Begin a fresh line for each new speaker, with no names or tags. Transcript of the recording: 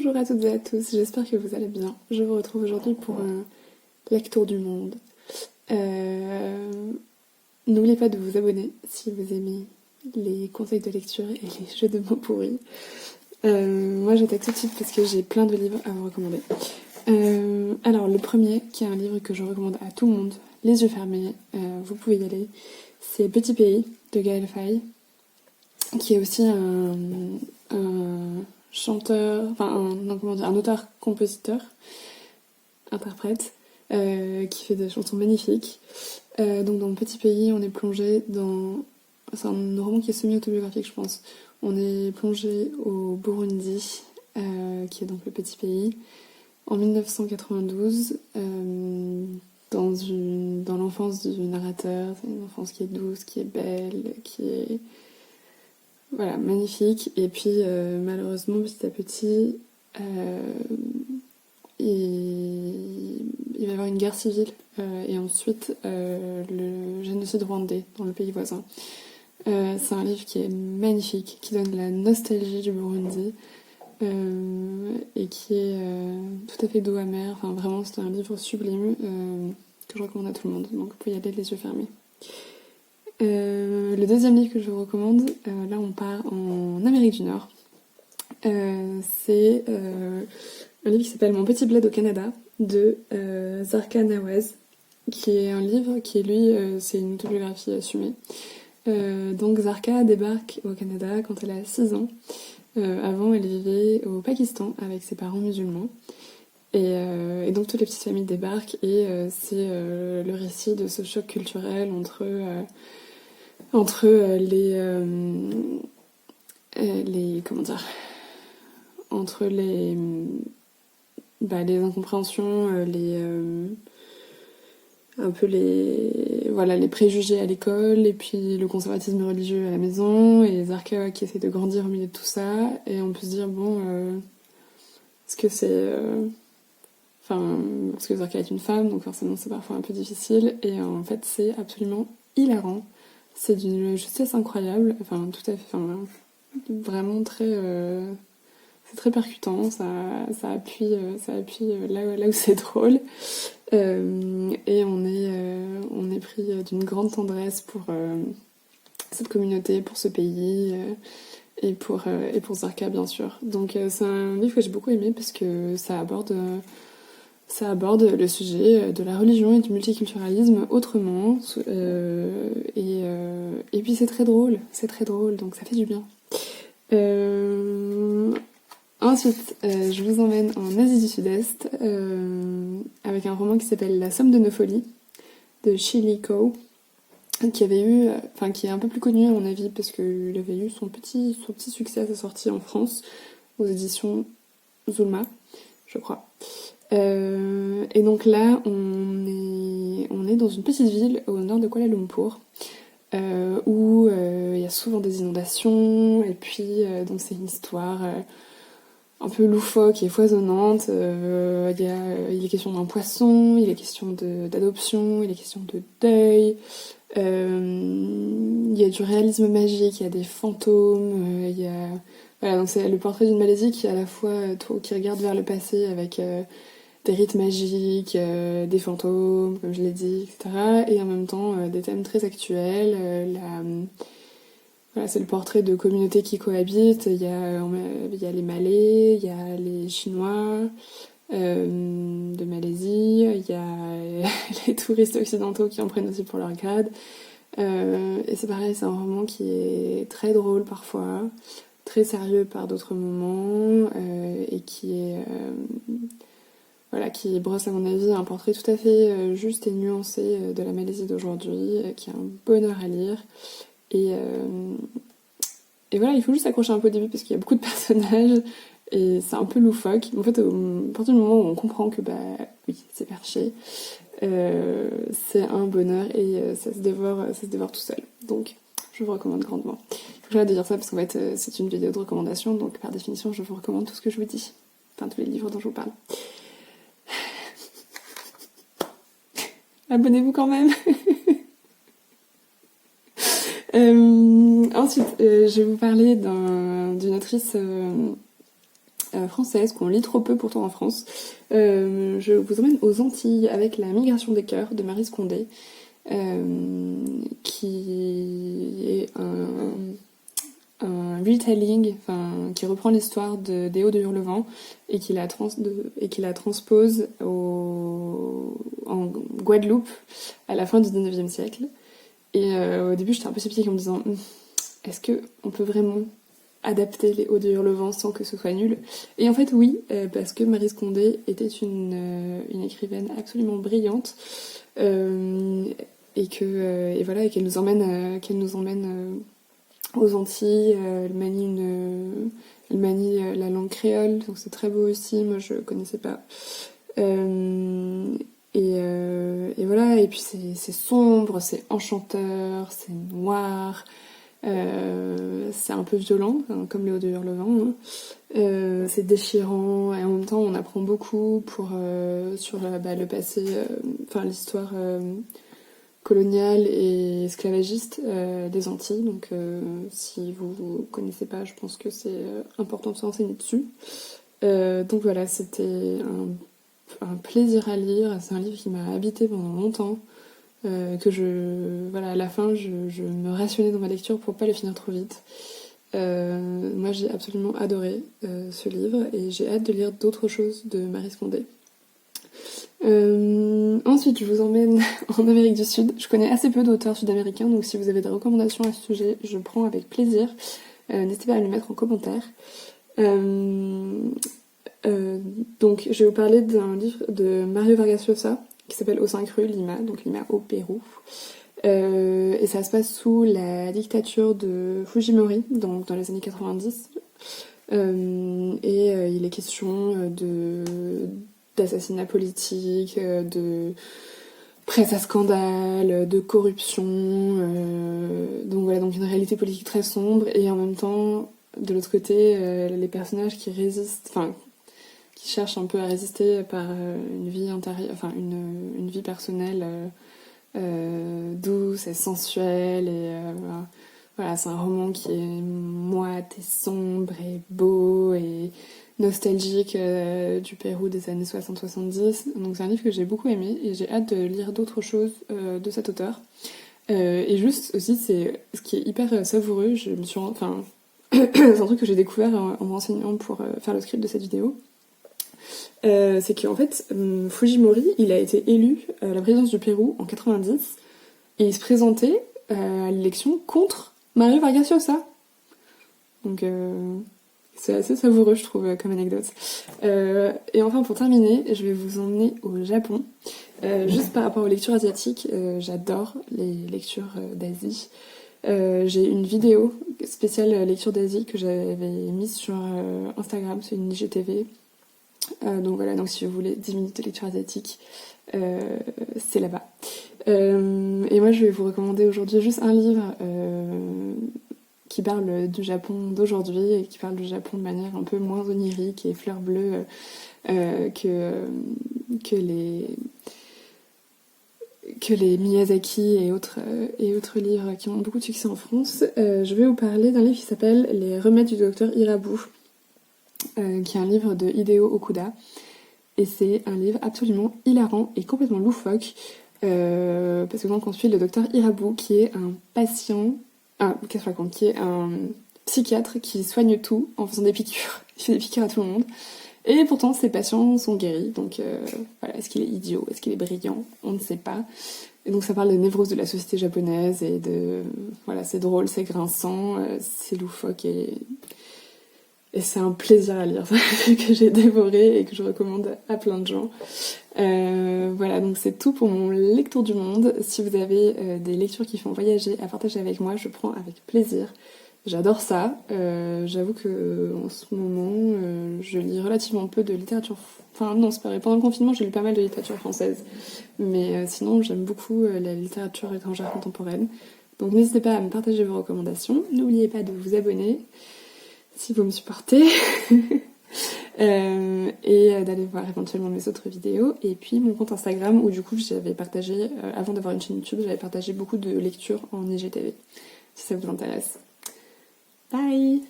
Bonjour à toutes et à tous, j'espère que vous allez bien. Je vous retrouve aujourd'hui pour un lectour du monde. N'oubliez pas de vous abonner si vous aimez les conseils de lecture et les jeux de mots pourris. Moi j'attaque tout de suite parce que j'ai plein de livres à vous recommander. Alors le premier, qui est un livre que je recommande à tout le monde, les yeux fermés, vous pouvez y aller. C'est Petit Pays de Gaël Faye, qui est aussi un chanteur, un auteur-compositeur, interprète, qui fait des chansons magnifiques. Donc dans Petit Pays, on est plongé dans... C'est un roman qui est semi-autobiographique, je pense. On est plongé au Burundi, qui est donc le petit pays, en 1992, dans l'enfance du narrateur. C'est une enfance qui est douce, qui est belle, qui est... Voilà, magnifique. Et puis, malheureusement, petit à petit, il va y avoir une guerre civile et ensuite le génocide rwandais dans le pays voisin. C'est un livre qui est magnifique, qui donne la nostalgie du Burundi et qui est tout à fait doux amer. Enfin, vraiment, c'est un livre sublime que je recommande à tout le monde. Donc, vous pouvez y aller les yeux fermés. Le deuxième livre que je vous recommande, là on part en Amérique du Nord. C'est un livre qui s'appelle Mon petit bled au Canada de Zarka Nawaz, qui est un livre qui, lui, c'est une autobiographie assumée. Donc Zarka débarque au Canada quand elle a 6 ans. Avant, elle vivait au Pakistan avec ses parents musulmans. Et donc toutes les petites familles débarquent et c'est le récit de ce choc culturel entre les incompréhensions, les préjugés à l'école et puis le conservatisme religieux à la maison et Zarka qui essaie de grandir au milieu de tout ça. Et on peut se dire est-ce que c'est parce que Zarka est une femme, donc forcément c'est parfois un peu difficile, et en fait c'est absolument hilarant. C'est d'une justesse incroyable, tout à fait, vraiment très... c'est très percutant, ça appuie là où c'est drôle. Et on est pris d'une grande tendresse pour cette communauté, pour ce pays, et pour Zarka bien sûr. Donc c'est un livre que j'ai beaucoup aimé parce que ça aborde le sujet de la religion et du multiculturalisme autrement. Et puis c'est très drôle, donc ça fait du bien. Ensuite, je vous emmène en Asie du Sud-Est avec un roman qui s'appelle La Somme de nos folies de Shilly Coe, qui est un peu plus connu à mon avis parce qu'il avait eu son petit succès à sa sortie en France aux éditions Zulma, je crois. Et donc là, on est dans une petite ville au nord de Kuala Lumpur où il y a souvent des inondations et puis donc c'est une histoire un peu loufoque et foisonnante. Il est question d'un poisson, il est question d'adoption, il est question de deuil. Il y a du réalisme magique, il y a des fantômes, voilà, donc c'est le portrait d'une Malaisie qui à la fois qui regarde vers le passé avec des rites magiques, des fantômes, comme je l'ai dit, etc. Et en même temps des thèmes très actuels. Voilà, c'est le portrait de communautés qui cohabitent. Il y a les Malais, il y a les Chinois de Malaisie, il y a les touristes occidentaux qui en prennent aussi pour leur grade. Et c'est pareil, c'est un roman qui est très drôle parfois, très sérieux par d'autres moments, et qui brosse à mon avis un portrait tout à fait juste et nuancé de la Malaisie d'aujourd'hui, qui est un bonheur à lire. Et voilà, il faut juste s'accrocher un peu au début parce qu'il y a beaucoup de personnages et c'est un peu loufoque. En fait, à partir du moment où on comprend que oui, c'est perché, c'est un bonheur et ça se dévore tout seul. Donc, je vous recommande grandement. Il faut que j'arrête de dire ça parce qu'en fait, c'est une vidéo de recommandation, donc par définition, je vous recommande tout ce que je vous dis. Enfin, tous les livres dont je vous parle. Abonnez-vous quand même. Ensuite, je vais vous parler d'une autrice française qu'on lit trop peu pourtant en France. Je vous emmène aux Antilles avec La migration des cœurs de Maryse Condé, qui est un retelling, enfin, qui reprend l'histoire des Hauts de Hurlevent et qui la transpose en Guadeloupe à la fin du 19e siècle. Et au début, j'étais un peu sceptique en me disant est-ce qu'on peut vraiment adapter les Hauts de Hurlevent sans que ce soit nul? Et en fait, oui, parce que Maryse Condé était une écrivaine absolument brillante et qu'elle nous emmène aux Antilles. Elle manie la langue créole, donc c'est très beau aussi. Moi, je connaissais pas. Et voilà, et puis c'est sombre, c'est enchanteur, c'est noir, c'est un peu violent, hein, comme les Hauts de Hurlevent, hein. C'est déchirant, et en même temps on apprend beaucoup sur le passé, enfin l'histoire coloniale et esclavagiste des Antilles. Donc si vous connaissez pas, je pense que c'est important de s'enseigner dessus. Donc voilà, c'était un plaisir à lire. C'est un livre qui m'a habité pendant longtemps, à la fin je me rationnais dans ma lecture pour pas le finir trop vite. Moi j'ai absolument adoré ce livre et j'ai hâte de lire d'autres choses de Maryse Condé. Ensuite je vous emmène en Amérique du Sud. Je connais assez peu d'auteurs sud-américains, donc si vous avez des recommandations à ce sujet, je prends avec plaisir. N'hésitez pas à me les mettre en commentaire. Donc je vais vous parler d'un livre de Mario Vargas Llosa qui s'appelle Au Cinq Rues, Lima, donc Lima au Pérou. Et ça se passe sous la dictature de Fujimori, donc dans les années 90. Il est question d'assassinat politique, de presse à scandale, de corruption. Donc voilà, donc une réalité politique très sombre, et en même temps, de l'autre côté, les personnages qui résistent, enfin qui cherchent un peu à résister par une vie intérieure, enfin une vie personnelle douce et sensuelle, et voilà, c'est un roman qui est moite et sombre et beau et nostalgique du Pérou des années 60-70. Donc c'est un livre que j'ai beaucoup aimé et j'ai hâte de lire d'autres choses de cet auteur. Et juste aussi, c'est ce qui est hyper savoureux, c'est un truc que j'ai découvert en me renseignant pour faire le script de cette vidéo. C'est qu'en fait, Fujimori, il a été élu à la présidence du Pérou en 90 et il se présentait à l'élection contre Mario Vargas Llosa. Donc c'est assez savoureux, je trouve, comme anecdote. Et enfin, pour terminer, je vais vous emmener au Japon. Juste par rapport aux lectures asiatiques, j'adore les lectures d'Asie. J'ai une vidéo spéciale lecture d'Asie que j'avais mise sur Instagram, c'est une IGTV. Donc voilà, donc si vous voulez 10 minutes de lecture asiatique, c'est là-bas. Et moi je vais vous recommander aujourd'hui juste un livre qui parle du Japon d'aujourd'hui et qui parle du Japon de manière un peu moins onirique et fleur bleue que les Miyazaki et autres livres qui ont beaucoup de succès en France. Je vais vous parler d'un livre qui s'appelle Les remèdes du docteur Hirabu, qui est un livre de Hideo Okuda, et c'est un livre absolument hilarant et complètement loufoque, parce que donc on suit le docteur Hirabu qui est un patient, qui est un psychiatre qui soigne tout en faisant des piqûres. Il fait des piqûres à tout le monde, et pourtant ses patients sont guéris. Donc voilà, est-ce qu'il est idiot, est-ce qu'il est brillant, on ne sait pas. Et donc ça parle des névroses de la société japonaise, et voilà, c'est drôle, c'est grinçant, c'est loufoque, et c'est un plaisir à lire. C'est un truc que j'ai dévoré et que je recommande à plein de gens. Voilà, donc c'est tout pour mon lecture du monde. Si vous avez des lectures qui font voyager à partager avec moi, je prends avec plaisir. J'adore ça. J'avoue que en ce moment, je lis relativement peu de littérature. Enfin non, c'est pas vrai. Pendant le confinement, j'ai lu pas mal de littérature française. Mais sinon, j'aime beaucoup la littérature étrangère contemporaine. Donc n'hésitez pas à me partager vos recommandations. N'oubliez pas de vous abonner si vous me supportez, et d'aller voir éventuellement mes autres vidéos, et puis mon compte Instagram où du coup j'avais partagé, avant d'avoir une chaîne YouTube, j'avais partagé beaucoup de lectures en IGTV, si ça vous intéresse. Bye!